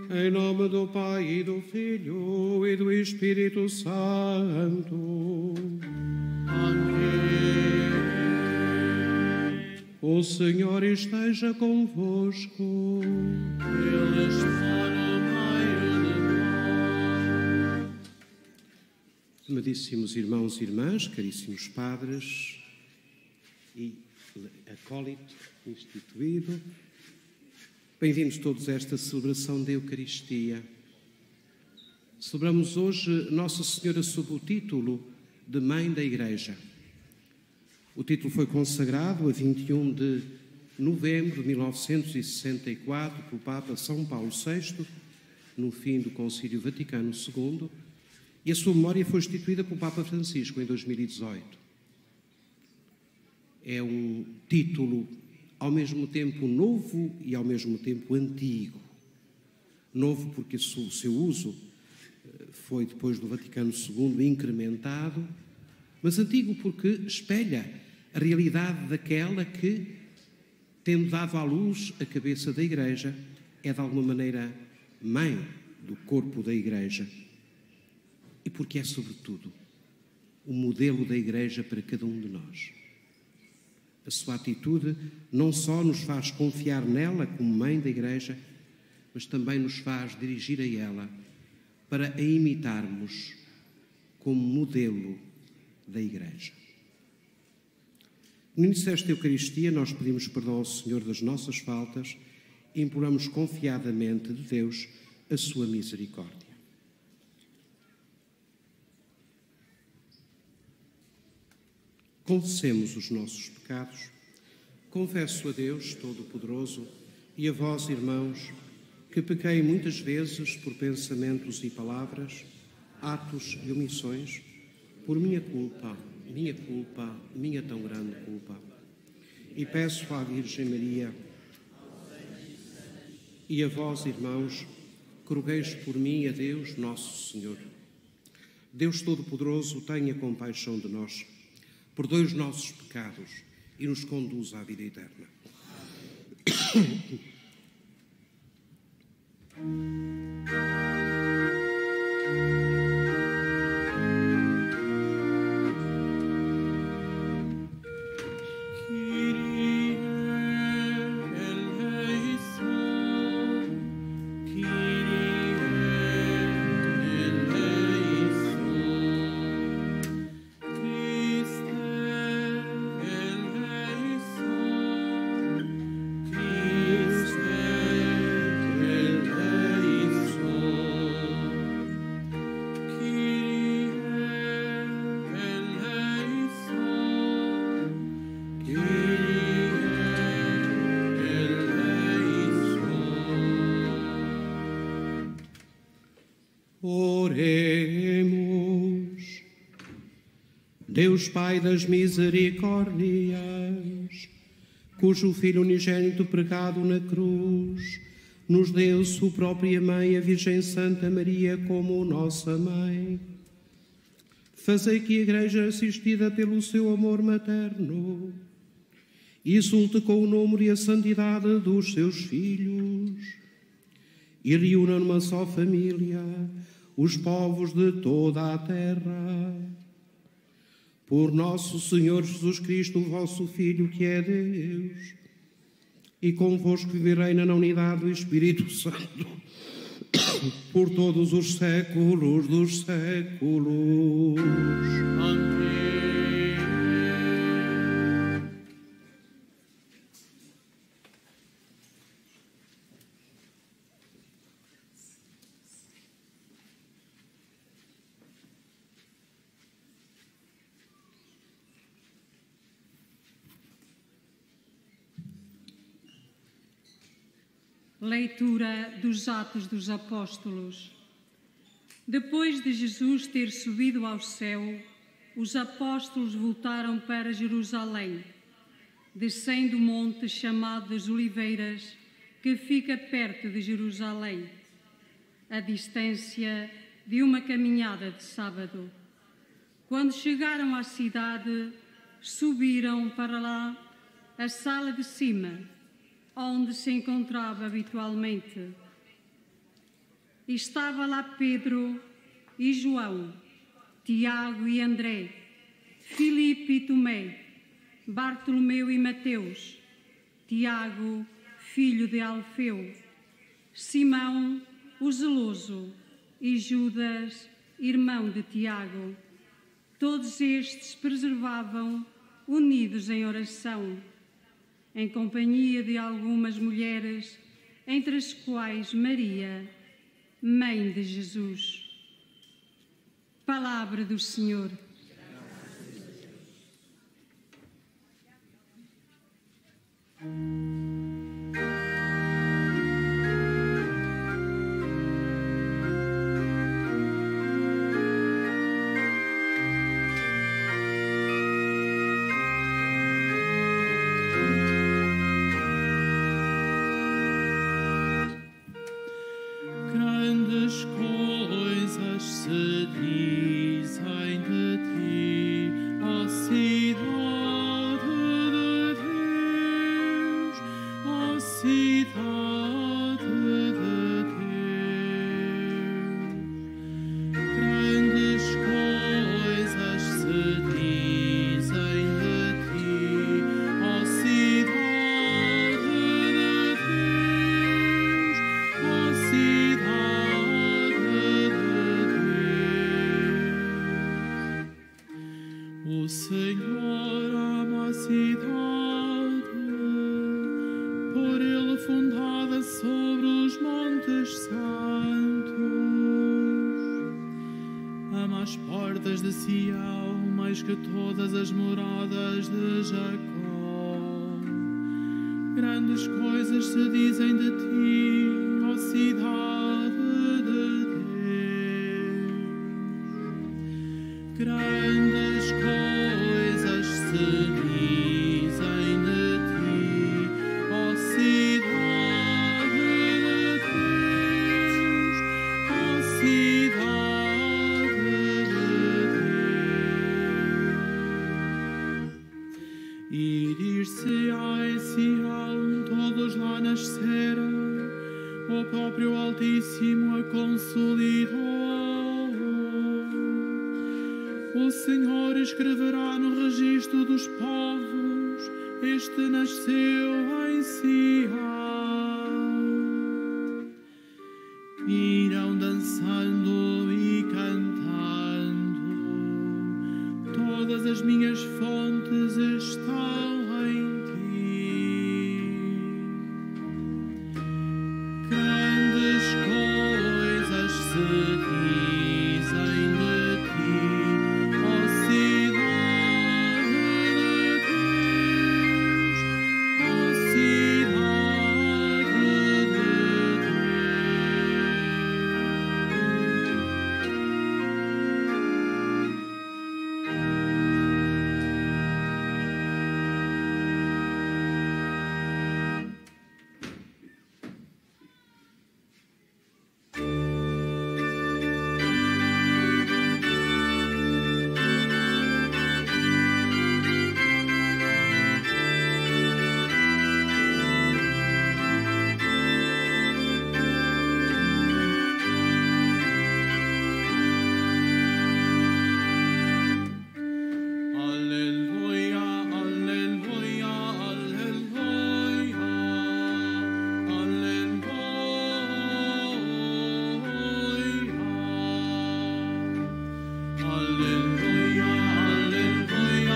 Em nome do Pai, e do Filho, e do Espírito Santo. Amém. O Senhor esteja convosco. Ele está no meio de nós. Amadíssimos irmãos e irmãs, caríssimos padres e acólito instituído, bem-vindos todos a esta celebração da Eucaristia. Celebramos hoje Nossa Senhora sob o título de Mãe da Igreja. O título foi consagrado a 21 de novembro de 1964 pelo Papa São Paulo VI, no fim do Concílio Vaticano II, e a sua memória foi instituída pelo Papa Francisco em 2018. É um título ao mesmo tempo novo e ao mesmo tempo antigo. Novo porque o seu uso foi depois do Vaticano II incrementado, mas antigo porque espelha a realidade daquela que, tendo dado à luz a cabeça da Igreja, é de alguma maneira mãe do corpo da Igreja. E porque é, sobretudo, o modelo da Igreja para cada um de nós. A sua atitude não só nos faz confiar nela como mãe da Igreja, mas também nos faz dirigir a ela para a imitarmos como modelo da Igreja. No início desta Eucaristia, nós pedimos perdão ao Senhor das nossas faltas e imploramos confiadamente de Deus a sua misericórdia. Confessemos os nossos pecados. Confesso a Deus Todo-Poderoso e a vós, irmãos, que pequei muitas vezes por pensamentos e palavras, atos e omissões, por minha culpa, minha tão grande culpa. E peço à Virgem Maria e a vós, irmãos, que rogueis por mim a Deus Nosso Senhor. Deus Todo-Poderoso, tenha compaixão de nós, perdoe os nossos pecados e nos conduz à vida eterna. Oremos. Deus Pai das misericórdias, cujo Filho unigênito pregado na cruz nos deu sua própria Mãe, a Virgem Santa Maria, como nossa Mãe, fazei que a Igreja, assistida pelo seu amor materno, exulte com o número e a santidade dos seus filhos e reúna numa só família os povos de toda a terra. Por nosso Senhor Jesus Cristo, vosso Filho, que é Deus, e convosco vive e reina na unidade do Espírito Santo, por todos os séculos dos séculos. Amém. Leitura dos Atos dos Apóstolos. Depois de Jesus ter subido ao céu, os apóstolos voltaram para Jerusalém, descendo o monte chamado das Oliveiras, que fica perto de Jerusalém, a distância de uma caminhada de sábado. Quando chegaram à cidade, subiram para lá a sala de cima, onde se encontrava habitualmente. E estava lá Pedro e João, Tiago e André, Filipe e Tomé, Bartolomeu e Mateus, Tiago, filho de Alfeu, Simão, o zeloso, e Judas, irmão de Tiago. Todos estes preservavam, unidos em oração, em companhia de algumas mulheres, entre as quais Maria, mãe de Jesus. Palavra do Senhor. Grandes coisas se dizem de ti, ó cidade de Deus, ó cidade de Deus. Grandes coisas se dizem de ti, ó cidade de Deus, ó cidade de Deus. O Senhor ama a cidade, por ele fundada sobre os montes santos. Ama as portas de Sião mais que todas as moradas de Jacó. Grandes coisas se dizem de ti, ó cidade de Deus. Grandes coisas se dizem de ti, ó cidade de Deus, ó cidade de Deus. E dir-se-á em Sião, todos lá nasceram, o próprio Altíssimo a consolidou. O Senhor escreverá no registro dos povos, este nasceu em Sião. Irão dançando e cantando, todas as minhas fontes estão em ti. Grandes coisas se dizem de ti, ó cidade de Deus, ó cidade de Deus. Aleluia, aleluia, aleluia, aleluia. Aleluia, aleluia,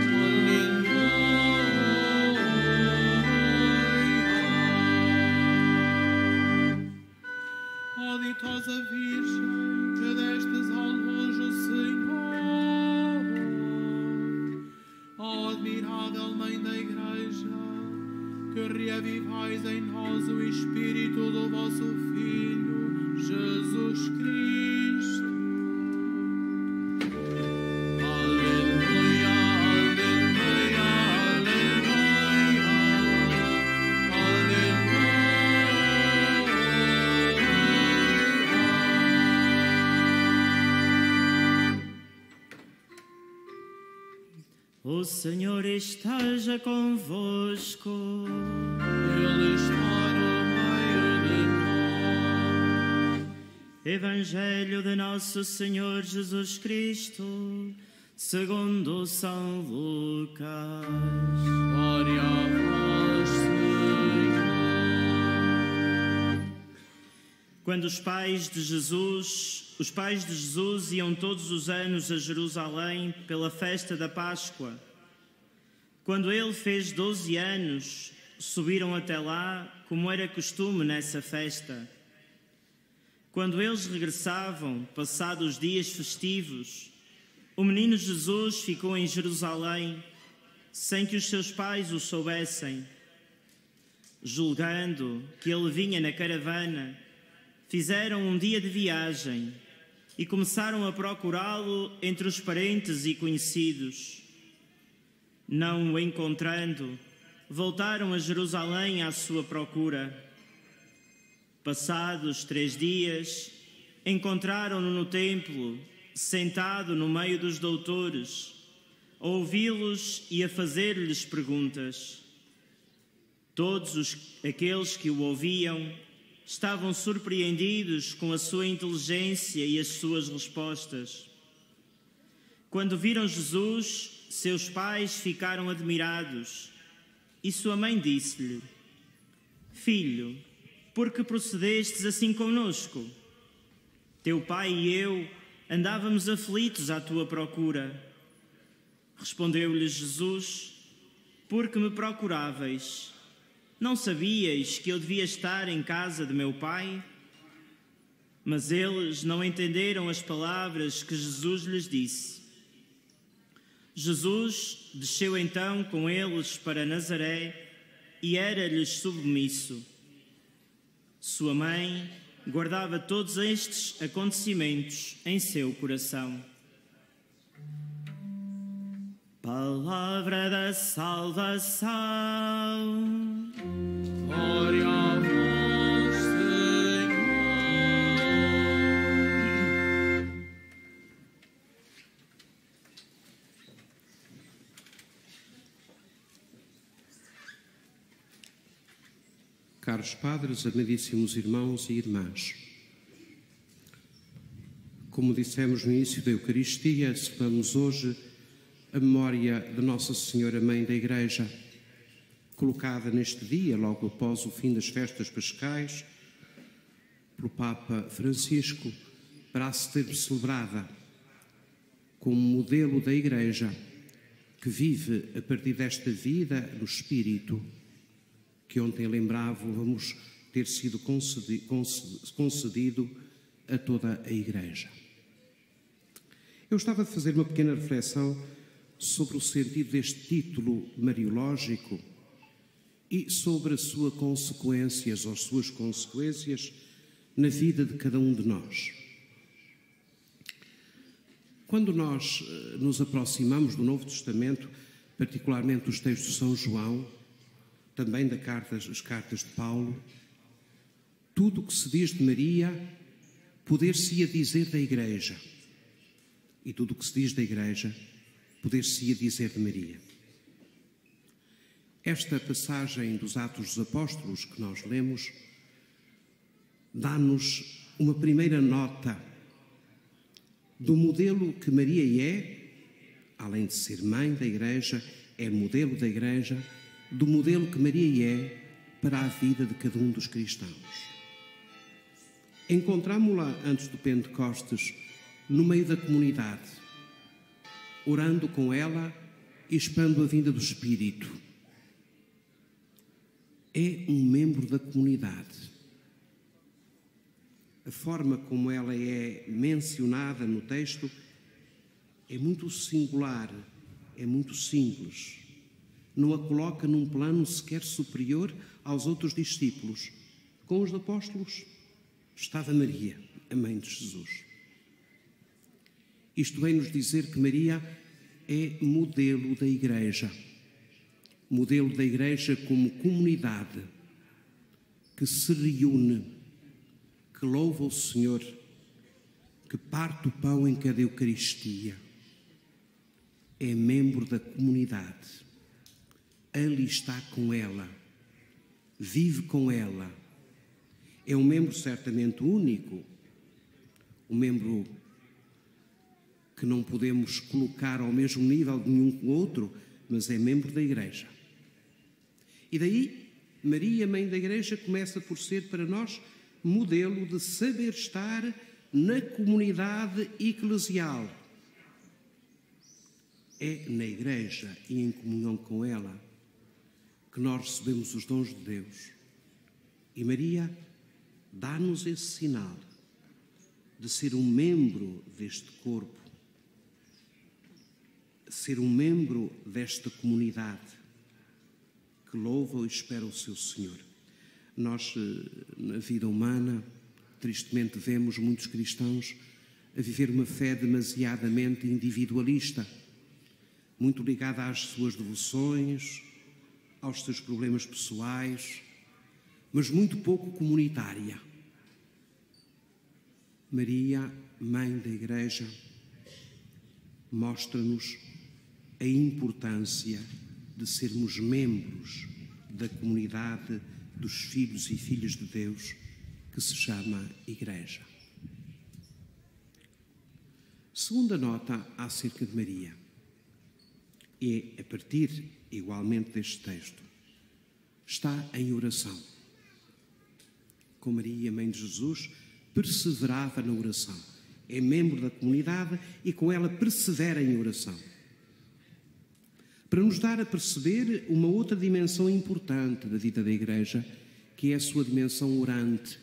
aleluia. Ó ditosa Virgem, que destes ao luz o Senhor, ó admirável Mãe da Igreja, que reavivais em nós o Espírito do vosso Filho, Jesus Cristo. Aleluia, aleluia, aleluia, aleluia. O Senhor esteja convosco. Ele está no meio Evangelho de Nosso Senhor Jesus Cristo, segundo São Lucas. Glória a vós, Senhor. Quando os pais de Jesus iam todos os anos a Jerusalém pela festa da Páscoa. Quando ele fez 12 anos, subiram até lá, como era costume nessa festa. Quando eles regressavam, passados os dias festivos, o menino Jesus ficou em Jerusalém, sem que os seus pais o soubessem. Julgando que ele vinha na caravana, fizeram um dia de viagem e começaram a procurá-lo entre os parentes e conhecidos. Não o encontrando, voltaram a Jerusalém à sua procura. Passados 3 dias, encontraram-no no templo, sentado no meio dos doutores, a ouvi-los e a fazer-lhes perguntas. Todos aqueles que o ouviam estavam surpreendidos com a sua inteligência e as suas respostas. Quando viram Jesus, seus pais ficaram admirados e sua mãe disse-lhe: Filho, por que procedestes assim conosco? Teu pai e eu andávamos aflitos à tua procura. Respondeu-lhes Jesus: Porque me procuráveis? Não sabíeis que eu devia estar em casa de meu pai? Mas eles não entenderam as palavras que Jesus lhes disse. Jesus desceu então com eles para Nazaré e era-lhes submisso. Sua mãe guardava todos estes acontecimentos em seu coração. Palavra da salvação. Glória a vós, Senhor. Caros padres, amadíssimos irmãos e irmãs, como dissemos no início da Eucaristia, celebramos hoje a memória de Nossa Senhora Mãe da Igreja, colocada neste dia, logo após o fim das festas pascais, pelo Papa Francisco, para ser celebrada como modelo da Igreja que vive a partir desta vida no Espírito, que ontem lembrávamos ter sido concedido a toda a Igreja. Eu estava a fazer uma pequena reflexão sobre o sentido deste título mariológico e sobre as suas consequências na vida de cada um de nós. Quando nós nos aproximamos do Novo Testamento, particularmente dos textos de São João, também das cartas de Paulo, tudo o que se diz de Maria poder-se-ia dizer da Igreja, e tudo o que se diz da Igreja poder-se-ia dizer de Maria. Esta passagem dos Atos dos Apóstolos que nós lemos dá-nos uma primeira nota do modelo que Maria é, além de ser mãe da Igreja, é modelo da Igreja, do modelo que Maria é para a vida de cada um dos cristãos. Encontramo-la antes do Pentecostes no meio da comunidade, orando com ela e esperando a vinda do Espírito. É um membro da comunidade. A forma como ela é mencionada no texto é muito singular, é muito simples. Não a coloca num plano sequer superior aos outros discípulos. Com os apóstolos estava Maria, a mãe de Jesus. Isto vem-nos dizer que Maria é modelo da Igreja. Modelo da Igreja como comunidade que se reúne, que louva o Senhor, que parte o pão em cada Eucaristia. É membro da comunidade. Ali está com ela, vive com ela. É um membro certamente único, um membro que não podemos colocar ao mesmo nível de nenhum com o outro, mas é membro da Igreja. E daí, Maria, Mãe da Igreja, começa por ser para nós modelo de saber estar na comunidade eclesial. É na Igreja e em comunhão com ela que nós recebemos os dons de Deus. E Maria dá-nos esse sinal de ser um membro deste corpo, ser um membro desta comunidade que louva e espera o seu Senhor. Nós, na vida humana, tristemente vemos muitos cristãos a viver uma fé demasiadamente individualista, muito ligada às suas devoções, aos seus problemas pessoais, mas muito pouco comunitária. Maria, Mãe da Igreja, mostra-nos a importância de sermos membros da comunidade dos filhos e filhas de Deus que se chama Igreja. Segunda nota acerca de Maria. É a partir, igualmente, deste texto. Está em oração. Com Maria, Mãe de Jesus, perseverava na oração. É membro da comunidade e com ela persevera em oração. Para nos dar a perceber uma outra dimensão importante da vida da Igreja, que é a sua dimensão orante.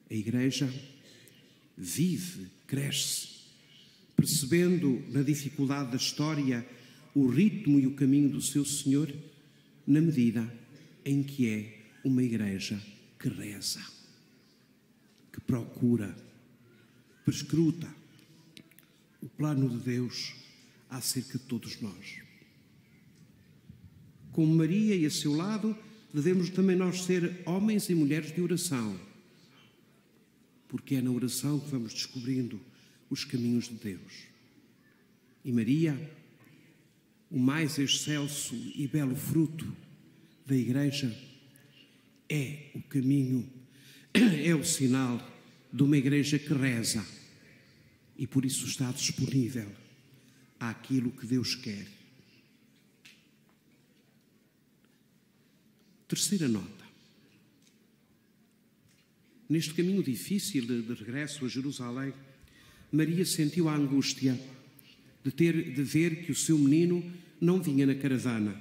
A Igreja vive, cresce, percebendo na dificuldade da história o ritmo e o caminho do seu Senhor, na medida em que é uma Igreja que reza, que procura, perscruta o plano de Deus acerca de todos nós. Como Maria e a seu lado, devemos também nós ser homens e mulheres de oração, porque é na oração que vamos descobrindo os caminhos de Deus. E Maria, o mais excelso e belo fruto da Igreja, é o caminho, é o sinal de uma Igreja que reza e por isso está disponível àquilo que Deus quer. Terceira nota. Neste caminho difícil de regresso a Jerusalém, Maria sentiu a angústia de ver que o seu menino não vinha na caravana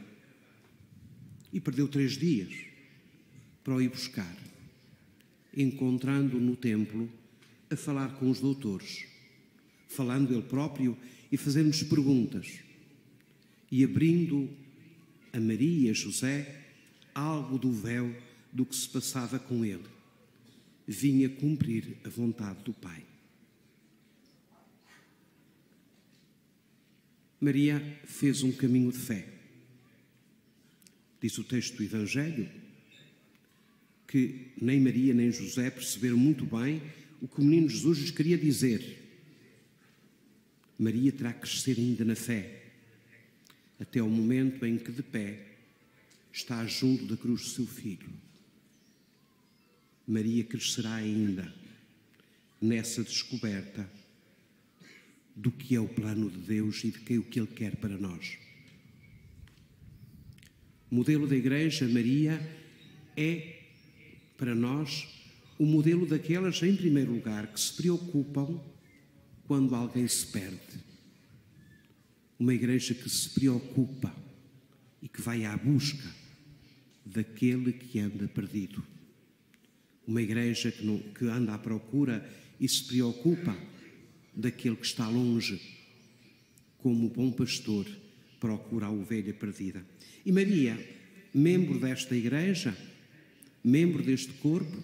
e perdeu 3 dias para o ir buscar, encontrando-o no templo a falar com os doutores, falando ele próprio e fazendo-nos perguntas e abrindo a Maria e a José algo do véu do que se passava com ele. Vinha cumprir a vontade do Pai. Maria fez um caminho de fé. Diz o texto do Evangelho que nem Maria nem José perceberam muito bem o que o menino Jesus lhes queria dizer. Maria terá que crescer ainda na fé, até ao momento em que de pé está junto da cruz do seu filho. Maria crescerá ainda nessa descoberta do que é o plano de Deus e de o que Ele quer para nós. O modelo da Igreja, Maria, é para nós o modelo daquelas, em primeiro lugar, que se preocupam quando alguém se perde. Uma Igreja que se preocupa e que vai à busca daquele que anda perdido. Uma Igreja que anda à procura e se preocupa daquele que está longe, como o bom pastor procura a ovelha perdida. E Maria, membro desta Igreja, membro deste corpo,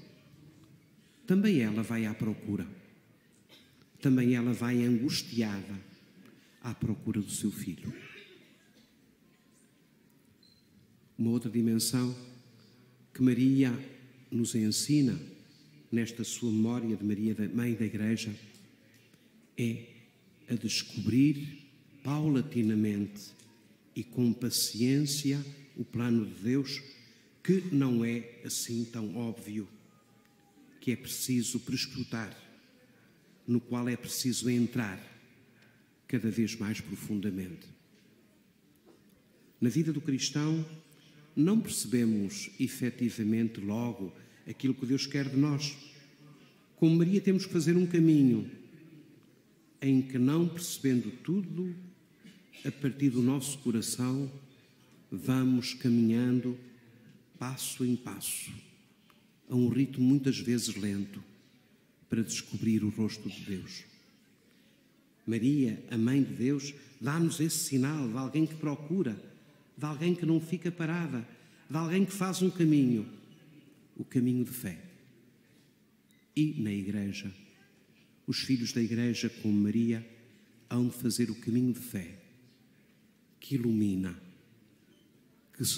também ela vai à procura. Também ela vai angustiada à procura do seu filho. Uma outra dimensão que Maria nos ensina nesta sua memória de Maria, Mãe da Igreja, é a descobrir paulatinamente e com paciência o plano de Deus, que não é assim tão óbvio, que é preciso prescrutar, no qual é preciso entrar cada vez mais profundamente. Na vida do cristão, não percebemos efetivamente logo aquilo que Deus quer de nós. Como Maria, temos que fazer um caminho em que, não percebendo tudo, a partir do nosso coração, vamos caminhando passo em passo, a um ritmo muitas vezes lento, para descobrir o rosto de Deus. Maria, a Mãe de Deus, dá-nos esse sinal de alguém que procura, de alguém que não fica parada, de alguém que faz um caminho, o caminho de fé. E na Igreja, os filhos da Igreja, como Maria, hão de fazer o caminho de fé, que ilumina,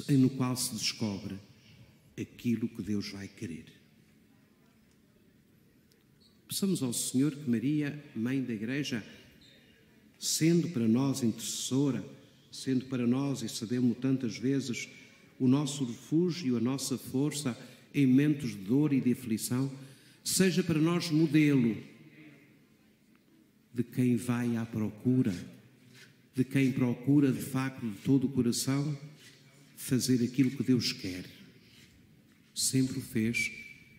no qual se descobre aquilo que Deus vai querer. Peçamos ao Senhor que Maria, Mãe da Igreja, sendo para nós intercessora, sendo para nós, e sabemos tantas vezes, o nosso refúgio, a nossa força em momentos de dor e de aflição, seja para nós modelo de quem vai à procura, de quem procura de facto de todo o coração fazer aquilo que Deus quer. Sempre o fez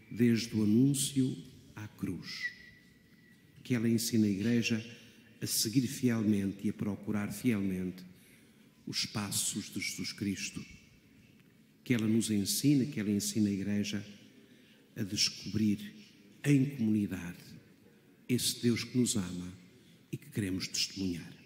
desde o anúncio à cruz. Que ela ensina a Igreja a seguir fielmente e a procurar fielmente os passos de Jesus Cristo. Que ela nos ensina, que ela ensina a Igreja a descobrir em comunidade esse Deus que nos ama e que queremos testemunhar.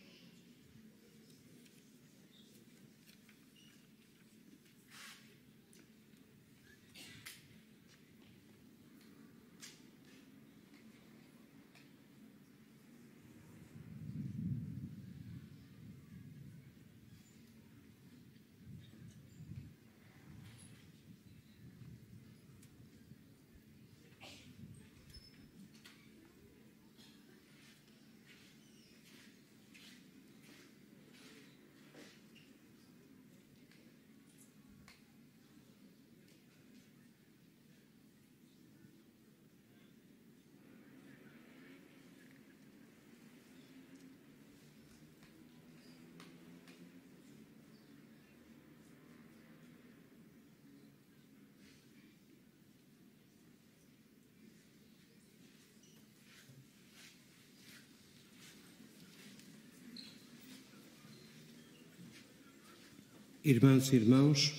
Irmãs e irmãos,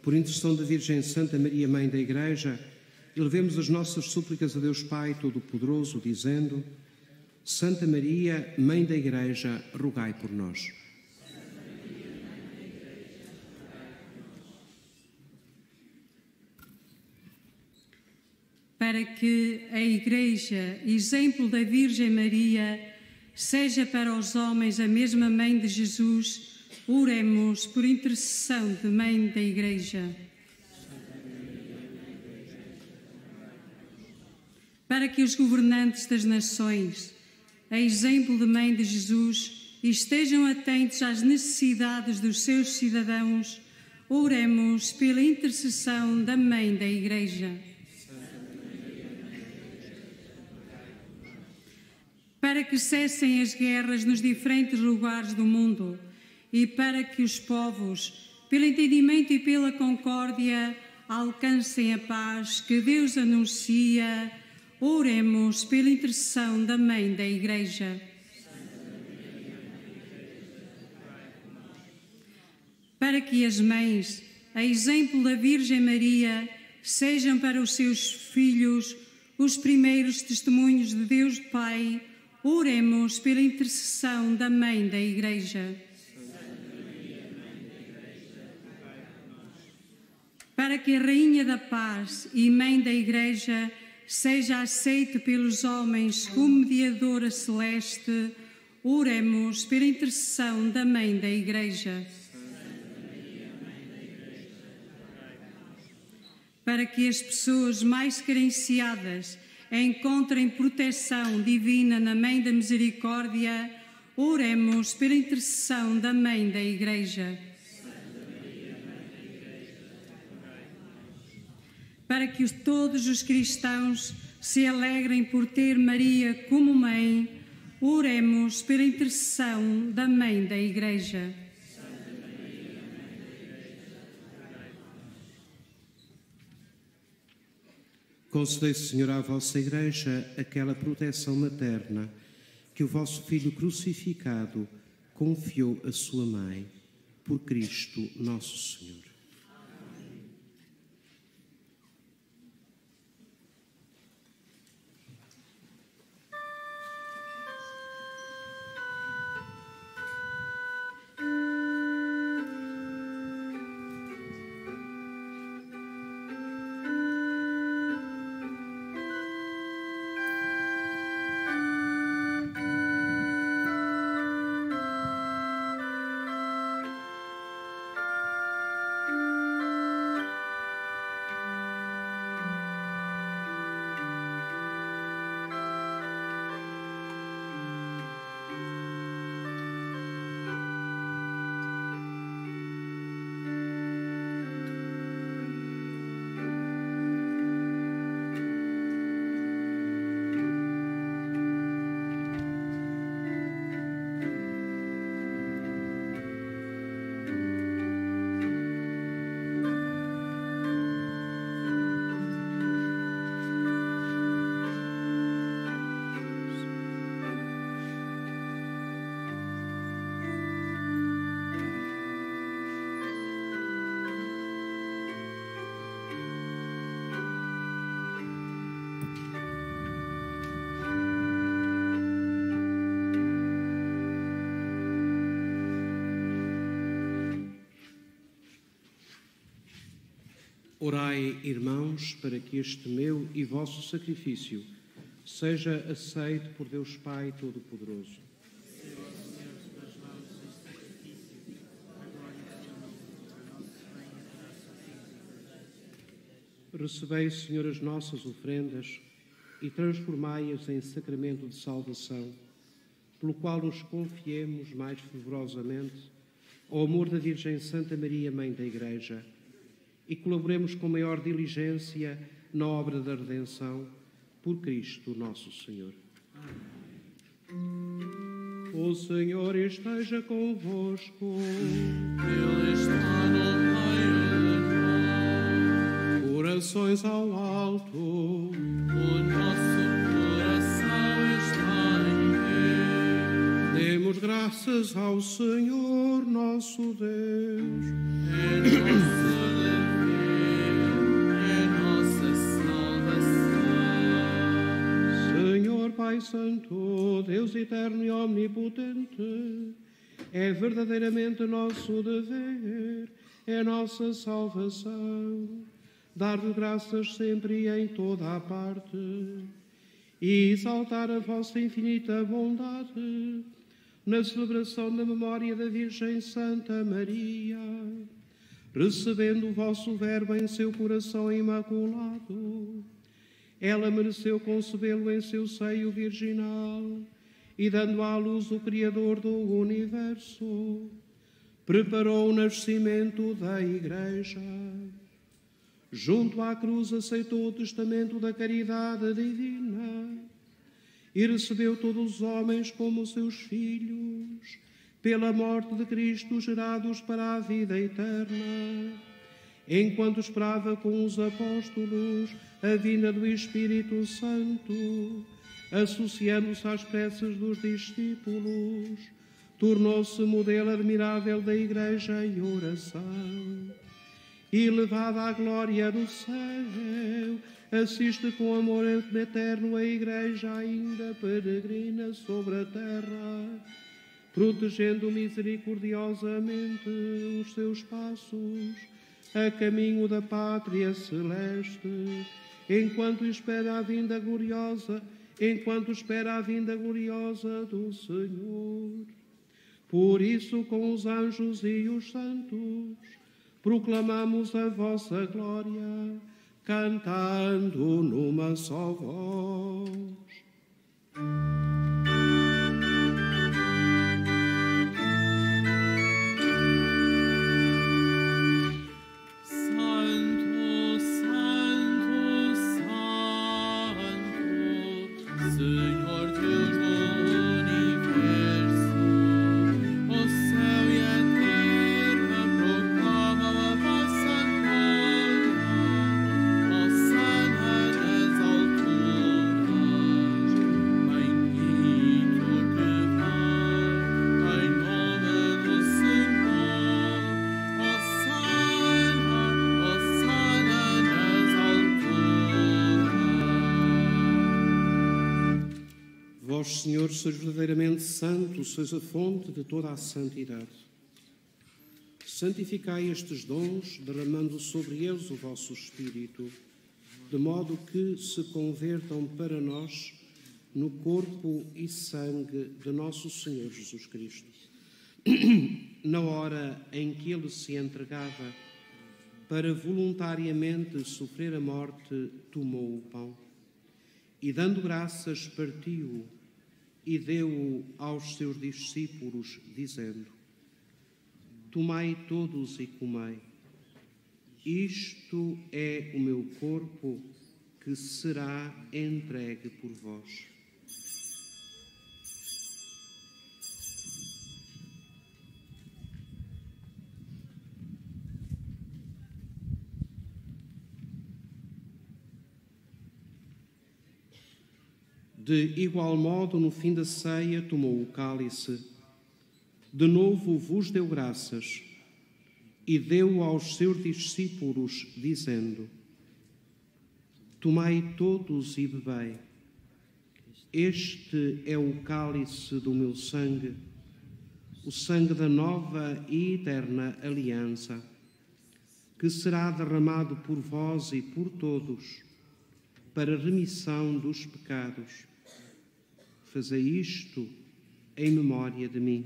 por intercessão da Virgem Santa Maria, Mãe da Igreja, elevemos as nossas súplicas a Deus Pai Todo-Poderoso, dizendo: Santa Maria, Mãe da Igreja, rogai por nós. Para que a Igreja, exemplo da Virgem Maria, seja para os homens a mesma Mãe de Jesus, oremos por intercessão de Mãe da Igreja. Para que os governantes das nações, a exemplo de Mãe de Jesus, estejam atentos às necessidades dos seus cidadãos, oremos pela intercessão da Mãe da Igreja. Para que cessem as guerras nos diferentes lugares do mundo, e para que os povos, pelo entendimento e pela concórdia, alcancem a paz que Deus anuncia, oremos pela intercessão da Mãe da Igreja. Para que as mães, a exemplo da Virgem Maria, sejam para os seus filhos os primeiros testemunhos de Deus Pai, oremos pela intercessão da Mãe da Igreja. Para que a Rainha da Paz e Mãe da Igreja seja aceita pelos homens como mediadora celeste, oremos pela intercessão da Mãe da Igreja. Para que as pessoas mais carenciadas encontrem proteção divina na Mãe da Misericórdia, oremos pela intercessão da Mãe da Igreja. Para que todos os cristãos se alegrem por ter Maria como mãe, oremos pela intercessão da Mãe da Igreja. Concedei, Senhor, à vossa Igreja aquela proteção materna que o vosso Filho crucificado confiou à sua mãe, por Cristo nosso Senhor. Orai, irmãos, para que este meu e vosso sacrifício seja aceito por Deus Pai Todo-Poderoso. Recebei, Senhor, as nossas ofrendas e transformai-as em sacramento de salvação, pelo qual nos confiemos mais fervorosamente ao amor da Virgem Santa Maria, Mãe da Igreja, e colaboremos com maior diligência na obra da redenção, por Cristo nosso Senhor. O Senhor esteja convosco. Ele está no meio de nós. Corações ao alto. O nosso coração está em ti. Demos graças ao Senhor nosso Deus. É nosso Pai Santo, Deus eterno e omnipotente, é verdadeiramente nosso dever, é nossa salvação, dar-lhe graças sempre e em toda a parte, e exaltar a vossa infinita bondade na celebração da memória da Virgem Santa Maria, recebendo o vosso Verbo em seu coração imaculado. Ela mereceu concebê-lo em seu seio virginal e, dando à luz o Criador do Universo, preparou o nascimento da Igreja. Junto à cruz aceitou o testamento da caridade divina e recebeu todos os homens como seus filhos, pela morte de Cristo gerados para a vida eterna. Enquanto esperava com os apóstolos a vinda do Espírito Santo, associando-se às preces dos discípulos, tornou-se modelo admirável da Igreja em oração. E, levada à glória do céu, assiste com amor eterno a Igreja ainda peregrina sobre a terra, protegendo misericordiosamente os seus passos a caminho da pátria celeste, enquanto espera a vinda gloriosa do Senhor. Por isso, com os anjos e os santos, proclamamos a vossa glória, cantando numa só voz. Santo, Santo, Santo, Vós, Senhor, sois verdadeiramente santo, sois a fonte de toda a santidade. Santificai estes dons, derramando sobre eles o vosso Espírito, de modo que se convertam para nós no corpo e sangue de nosso Senhor Jesus Cristo. Na hora em que ele se entregava para voluntariamente sofrer a morte, tomou o pão e, dando graças, partiu-o e deu-o aos seus discípulos, dizendo: Tomai todos e comei. Isto é o meu corpo que será entregue por vós. De igual modo, no fim da ceia, tomou o cálice, de novo vos deu graças e deu aos seus discípulos, dizendo: Tomai todos e bebei. Este é o cálice do meu sangue, o sangue da nova e eterna aliança, que será derramado por vós e por todos para a remissão dos pecados. Fazei isto em memória de mim.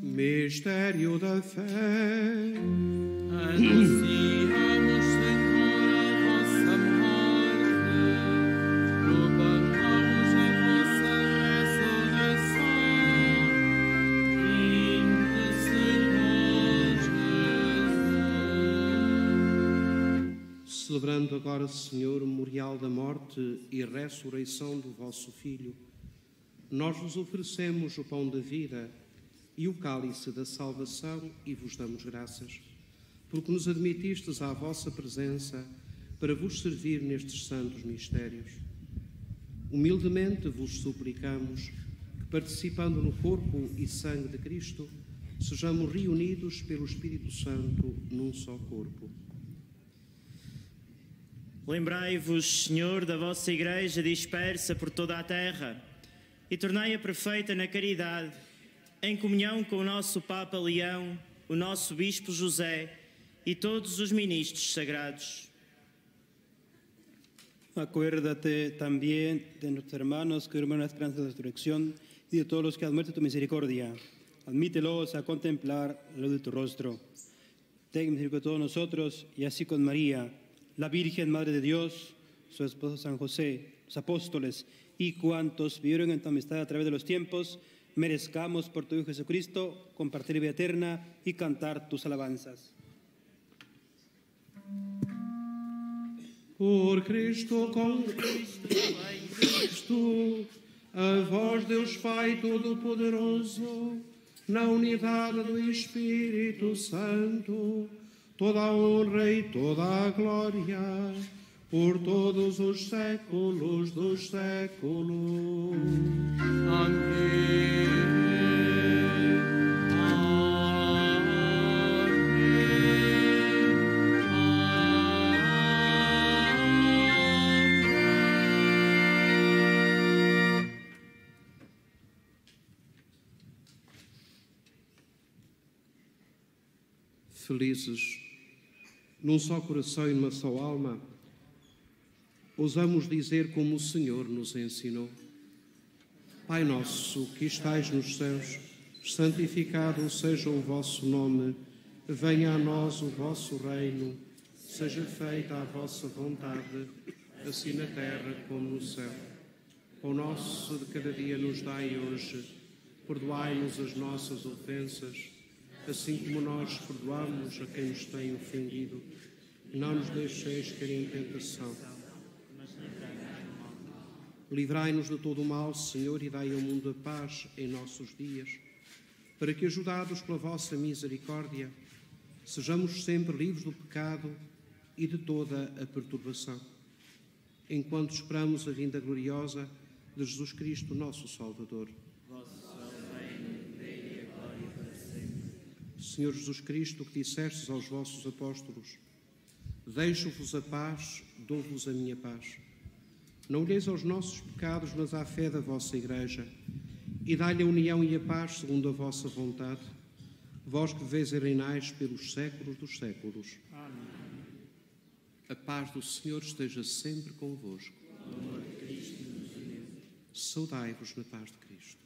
Mistério da fé. Anunciamos, Senhor, a vossa morte, proclamamos a vossa ressurreição. Vinde, Senhor Jesus. Celebrando agora, Senhor, o memorial da morte e ressurreição do vosso Filho, nós vos oferecemos o pão da vida e o cálice da salvação e vos damos graças, porque nos admitistes à vossa presença para vos servir nestes santos mistérios. Humildemente vos suplicamos que, participando no corpo e sangue de Cristo, sejamos reunidos pelo Espírito Santo num só corpo. Lembrai-vos, Senhor, da vossa Igreja dispersa por toda a terra e tornai-a perfeita na caridade, em comunhão com o nosso Papa Leão, o nosso Bispo José e todos os ministros sagrados. Acuérdate también de nuestros hermanos que duermen en la esperanza de la resurrección y de todos los que han muerto en tu misericordia. Admítelos a contemplar la luz de tu rostro. Ten misericordia de todos nosotros y así con María, la Virgen Madre de Dios, su esposo San José, los apóstoles y cuantos vivieron en tu amistad a través de los tiempos, merezcamos por tu Hijo Jesucristo compartir vida eterna y cantar tus alabanzas. Por Cristo, com Cristo, a vós, Deus Pai Todo-Poderoso, na unidade do Espírito Santo, toda a honra e toda a glória, por todos os séculos dos séculos. Amém. Felizes, num só coração e numa só alma, ousamos dizer como o Senhor nos ensinou: Pai nosso que estais nos céus, santificado seja o vosso nome, venha a nós o vosso reino, seja feita a vossa vontade, assim na terra como no céu. O nosso de cada dia nos dai hoje, perdoai-nos as nossas ofensas, assim como nós perdoamos a quem nos tem ofendido. Não nos deixeis cair em tentação. Livrai-nos de todo o mal, Senhor, e dai ao mundo a paz em nossos dias, para que, ajudados pela vossa misericórdia, sejamos sempre livres do pecado e de toda a perturbação. Enquanto esperamos a vinda gloriosa de Jesus Cristo, nosso Salvador. Senhor Jesus Cristo, que dissestes aos vossos apóstolos: deixo-vos a paz, dou-vos a minha paz. Não olheis aos nossos pecados, mas à fé da vossa Igreja, e dai-lhe a união e a paz segundo a vossa vontade, vós que viveis e reinais pelos séculos dos séculos. Amém. A paz do Senhor esteja sempre convosco. Saudai-vos na paz de Cristo.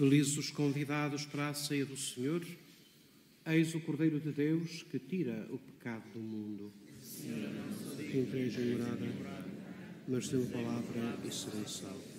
Felizes os convidados para a ceia do Senhor. Eis o Cordeiro de Deus que tira o pecado do mundo. Que entreis em morada, mas dê uma palavra e serei salvo.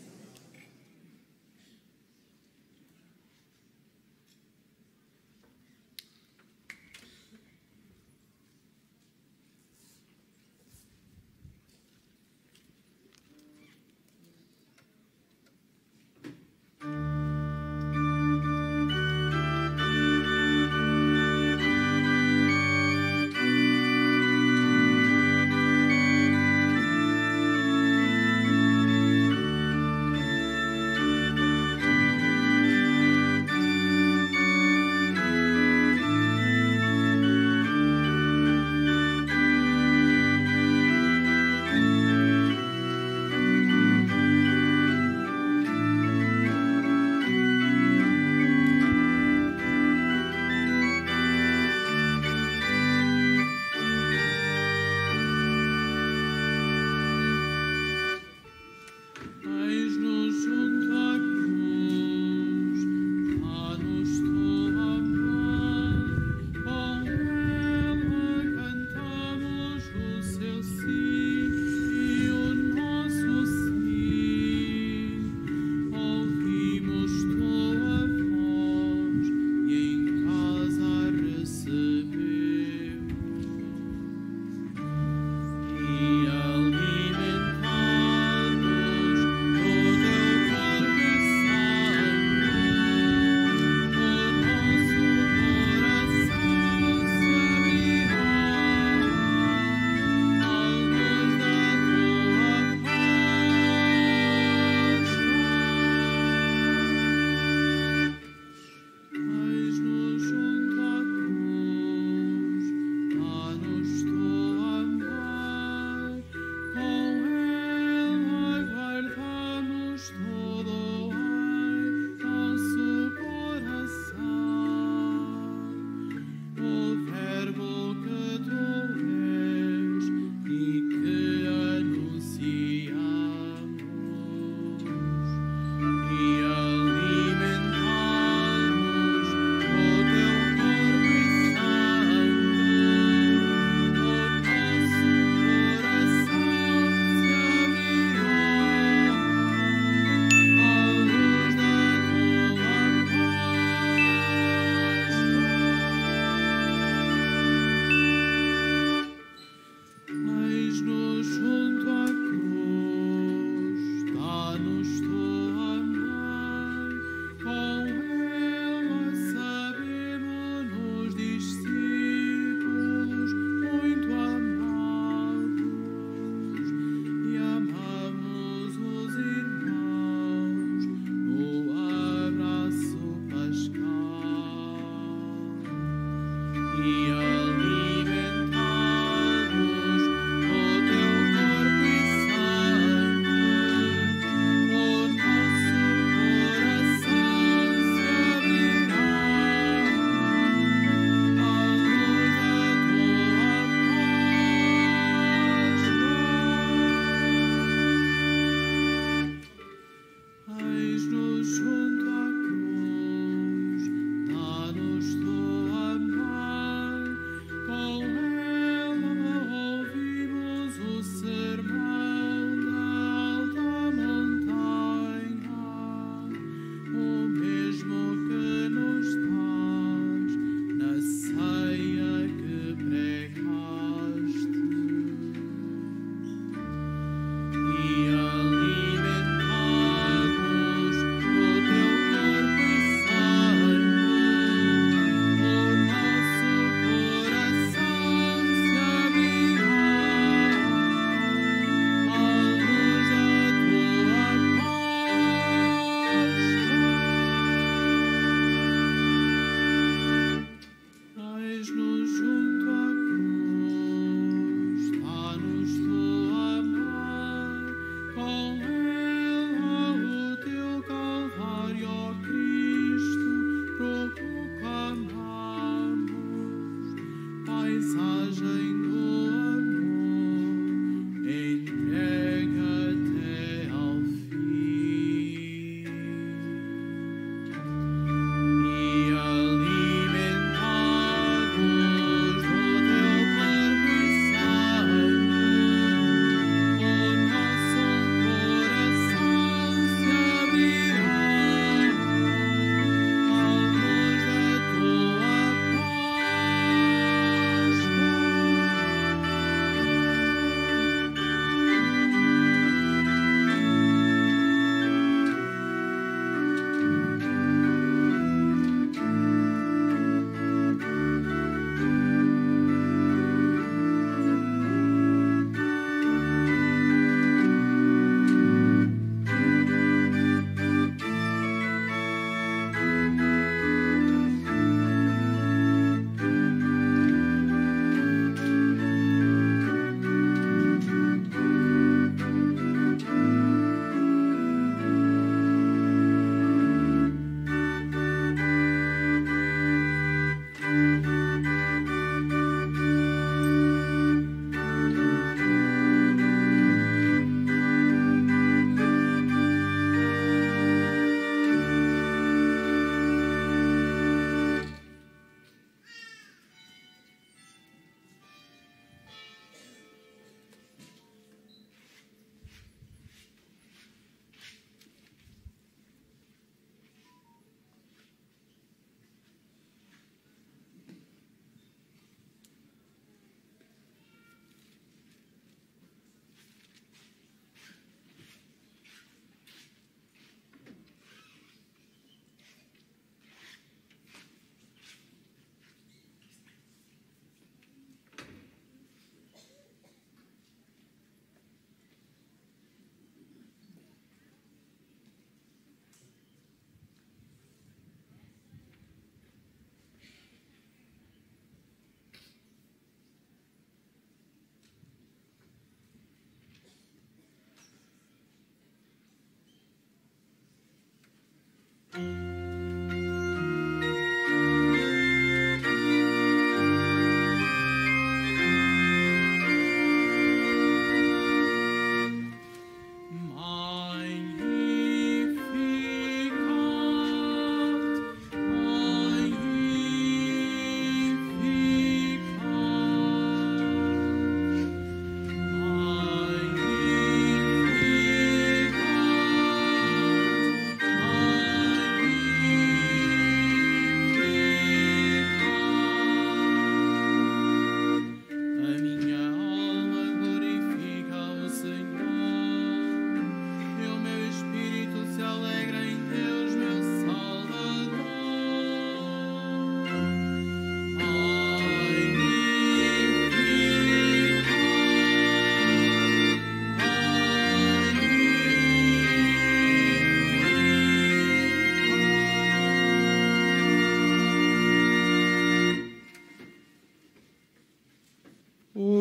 Eis-nos junto à cruz, dá-nos tua mãe,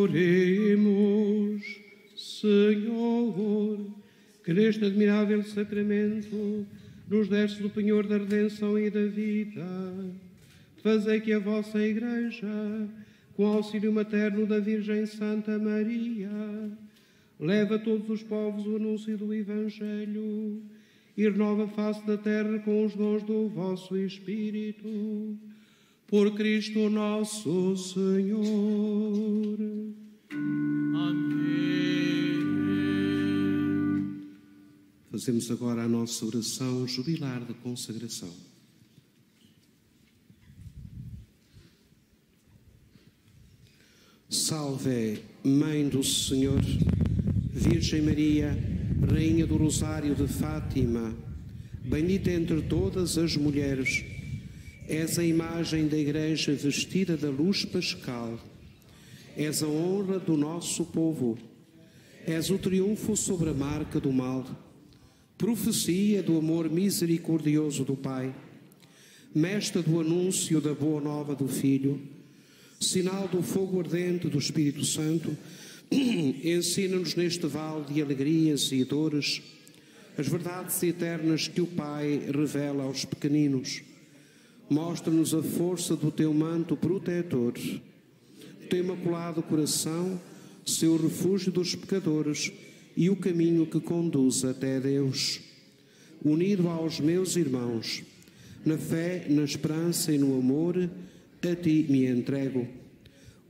Oremos, Senhor, que neste admirável sacramento nos deste do penhor da redenção e da vida. Fazei que a vossa Igreja, com auxílio materno da Virgem Santa Maria, leve a todos os povos o anúncio do Evangelho e renova a face da terra com os dons do vosso Espírito. Por Cristo nosso Senhor. Amém. Fazemos agora a nossa oração jubilar de consagração. Salve, Mãe do Senhor, Virgem Maria, Rainha do Rosário de Fátima, bendita entre todas as mulheres, és a imagem da Igreja vestida da luz pascal, és a honra do nosso povo, és o triunfo sobre a marca do mal, profecia do amor misericordioso do Pai, mestra do anúncio da boa nova do Filho, sinal do fogo ardente do Espírito Santo. Ensina-nos neste vale de alegrias e dores as verdades eternas que o Pai revela aos pequeninos. Mostra-nos a força do teu manto protetor, do teu imaculado coração, seu refúgio dos pecadores e o caminho que conduz até Deus. Unido aos meus irmãos, na fé, na esperança e no amor, a ti me entrego.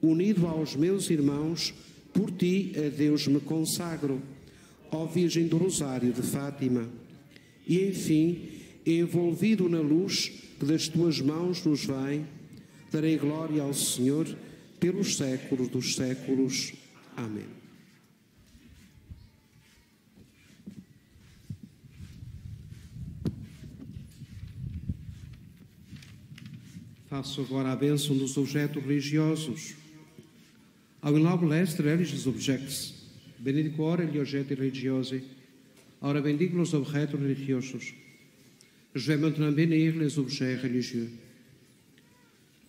Unido aos meus irmãos, por ti a Deus me consagro, ó Virgem do Rosário de Fátima. E, enfim, envolvido na luz que das tuas mãos nos vem, darei glória ao Senhor pelos séculos dos séculos. Amém. Faço agora a bênção dos objetos religiosos. Ao inlaubile est religious objects, benedico ora gli oggetti religiosi, ora bendigo los objetos religiosos. Je vais maintenant bénir les objets religieux.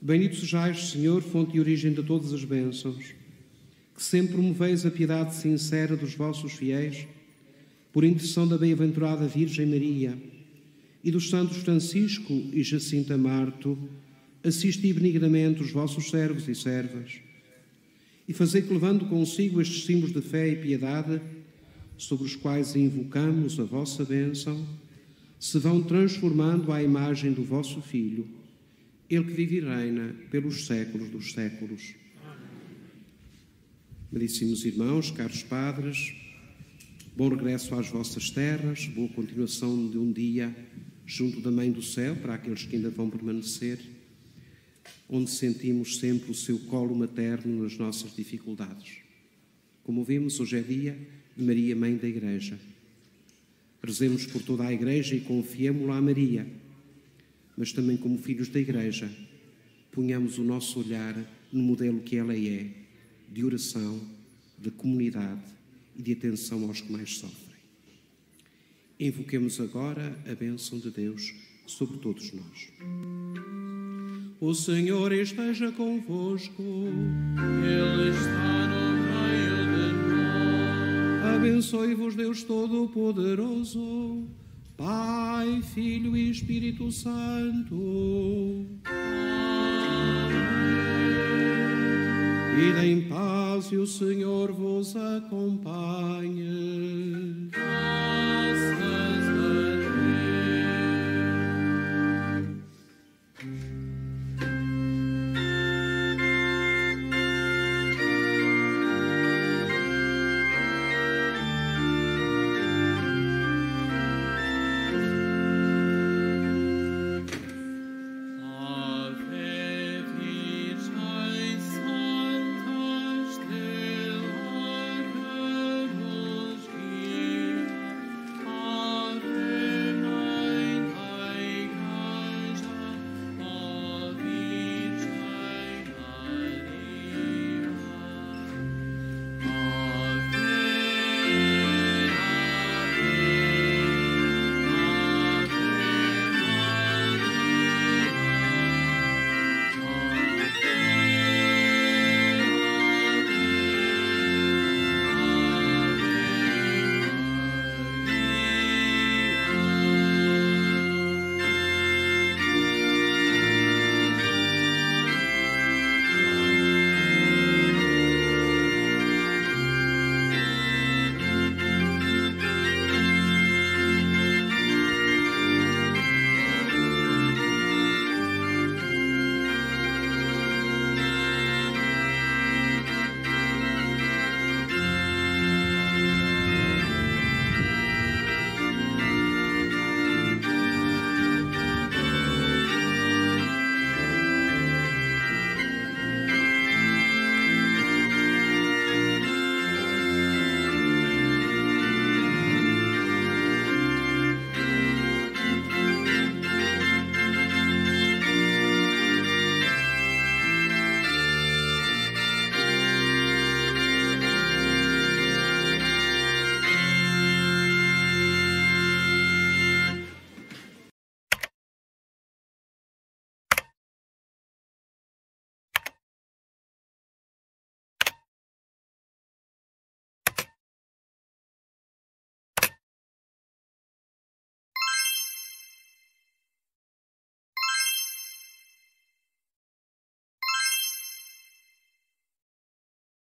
Bendito sejais, Senhor, fonte e origem de todas as bênçãos, que sempre promoveis a piedade sincera dos vossos fiéis, por intercessão da bem-aventurada Virgem Maria e dos santos Francisco e Jacinta Marto, assisti benignamente os vossos servos e servas, e fazei que, levando consigo estes símbolos de fé e piedade, sobre os quais invocamos a vossa bênção, se vão transformando à imagem do vosso Filho, Ele que vive e reina pelos séculos dos séculos. Caríssimos irmãos, caros padres, bom regresso às vossas terras, boa continuação de um dia junto da Mãe do Céu, para aqueles que ainda vão permanecer, onde sentimos sempre o seu colo materno nas nossas dificuldades. Como vimos, hoje é dia de Maria, Mãe da Igreja. Rezemos por toda a Igreja e confiemo-la a Maria, mas também como filhos da Igreja, ponhamos o nosso olhar no modelo que ela é, de oração, de comunidade e de atenção aos que mais sofrem. Invoquemos agora a bênção de Deus sobre todos nós. O Senhor esteja convosco. Ele está no meio de nós. Abençoe-vos Deus Todo-Poderoso, Pai, Filho e Espírito Santo. Ide em paz e o Senhor vos acompanhe. Graças